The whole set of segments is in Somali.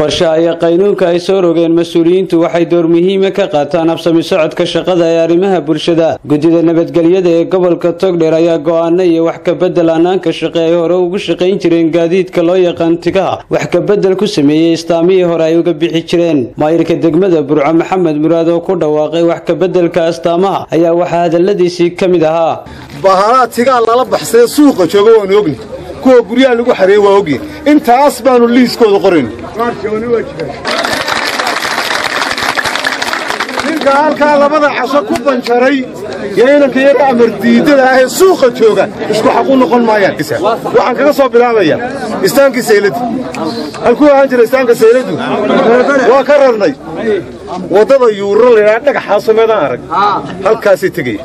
qorshaha iyo qaynuunka ay soo rogeen mas'uuliyiintu waxay door muhiim ah ka qaataan habsami socodka shaqada ee arrimaha bulshada. Gudida nabadgelyada ee gobolka Togdheer ayaa go'aano iyo wax ka bedel anaanka shaqo ay hore ugu shaqayn jireen gaadiidka loo yaqaan tigaha wax ka bedel ku sameeyay istaamihii hore ay uga bixi jireen. Maayirka degmada Burco Maxamed Muraad oo ku dhawaaqay wax ka bedelka astaamaha ayaa waxa hadaladiisii kamid ahaa bahalaha tigaha lala baxsay suuqa jooga oo ogni kuwa guryaha lagu xareeyay waa ogi intaas baanu liiskooda qorin ninka halka labada casho ku banjaray yeenanka yara amar diidada ah suuqa jooga isku xaq u noqon maayaan waxaan kaga soo bilaabaya istaanki seyladu halku aan jiray istaanka seyladu waa ka rarnay wadada yuuro leeyahay dhagaxa sameeyaan arag halkaas tagay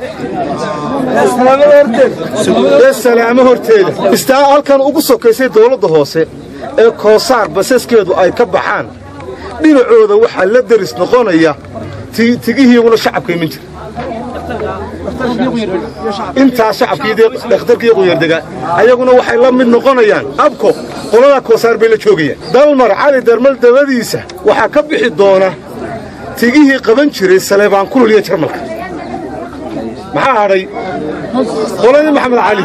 salaamo horteeda istaa halkan ugu sokaysay dawladda hoose ee koosaar basaskeedu ay ka baxaan dhinacooda waxa la daris noqonaya tigihii wala shacabka iman jir inta shacabkii dhakhtarkii qoyardaga ayaguna waxay la mid noqonayaan abko qolada koosaar bay la joogayaan dalmar cali darmal dabadiisa waxa ka bixi doona tigihii qaban jiray Saleebaan kulul iyo Jarmalka maxaa haray qoladii Maxamed Cali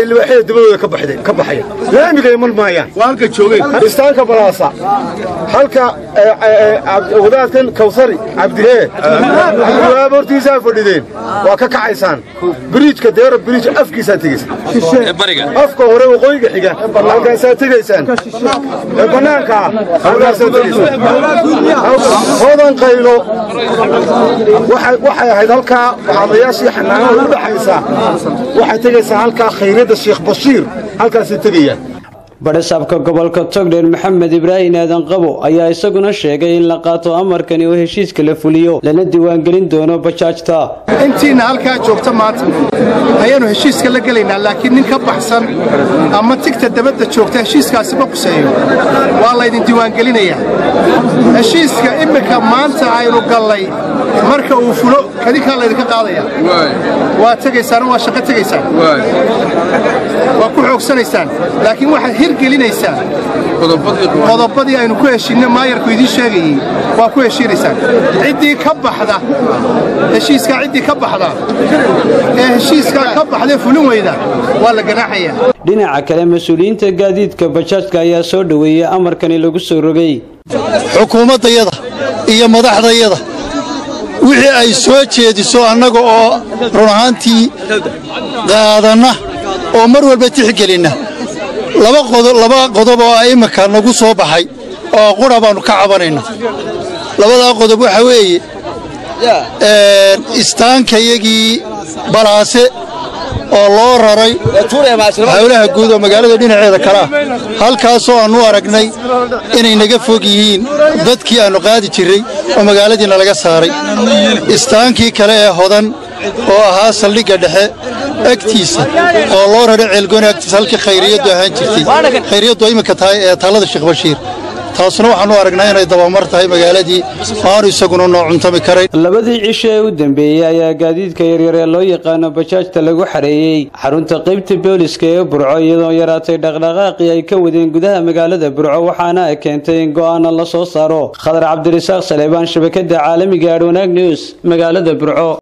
libaaxiyada dabadooda ka baxay laamiga iman maayaan halka joogay istaanka balaasa halka wadaadkan Kawsari Cabdihe waa bortiisa fadhideen waa ka kacaysaan bridge-ka deero bridge afkiisa tagaysan afka hore waqooyiga xiga halkaas tagaysaan banaanka halkaas tagaysaan hoodan qaylo waxay ahayd halka عضياشي حنانه ودحيسا waxay tagaysaa halka khayradda Sheekh Bashiir halkaas tagayaan badhasabka gobolka Togdheer Maxamed Ibrahim Aadan Qabo ayaa isaguna sheegay in la qaato amarkani oo heshiiska la fuliyo lana diiwaan gelin doono bajaajta intiina halka joogta maanta ayaanu heshiiska la galeynaa laakiin nin ka baxsan ama tigta dabadda joogta heshiiskaasi ma quseeyo waa la idin diiwaan gelinayaa heshiiska imika maanta aynu galay marka uu fulo kadika la idin ka qaadaya waa tagaysaan waa shaqo tagaysaan waa ku xoogsanaysaan laakiin waxa hirgelinaysaa qodobadii aynu ku heshiinay maayarku idin sheegayay waa ku heshiinaysaan cidii ka baxda heshiiska cidii ka baxda ee heshiiska ka baxday fulin weyda waa la ganaaxaya dhinaca kale mas'uuliyiinta gaadiidka bajaajka ayaa soo dhaweeyay amarkani lagu soo rogay xukuumadayada iyo madaxdayada wixii ay soo jeediso annaga oo run ahaantii qaadana oo mar walba tixgelina laba qodob oo ay imika nagu soo baxay oo qura baanu ka cabanayna labada qodob waxa weeye istaankayagii balaase oo loo raray hawlaha guud oo magaalada dhinaceeda kala halkaas oo aanu aragnay inay naga fog yihiin dadkii aanu qaadi jiray oo magaaladiina laga saaray istaankii kale ee hodan oo ahaa saldhigga dhexe agtiisa oo loo raray ceelgooni agtiisa halkii khayriyadu ahaan jirtay khayriyadu imika tahay ee talada Sheekh Bashiir taasuna waxaanu aragnaa inay dabamar tahay magaaladii aanu isaguna noo cuntami karay labadii cisho ee u dambeeyay ayaa gaadiidka yaryar ee loo yaqaan bajaajta lagu xareeyay xarunta qaybta booliska ee Burco iyadoo yaraatay dhaqdhaqaaqii ay ka wadeen gudaha magaalada Burco waxaana ay keentay in go'aano la soo saaro Khadar Cabdirasaaq Saleebaan shabakada caalamiga Wanaag News magaalada Burco.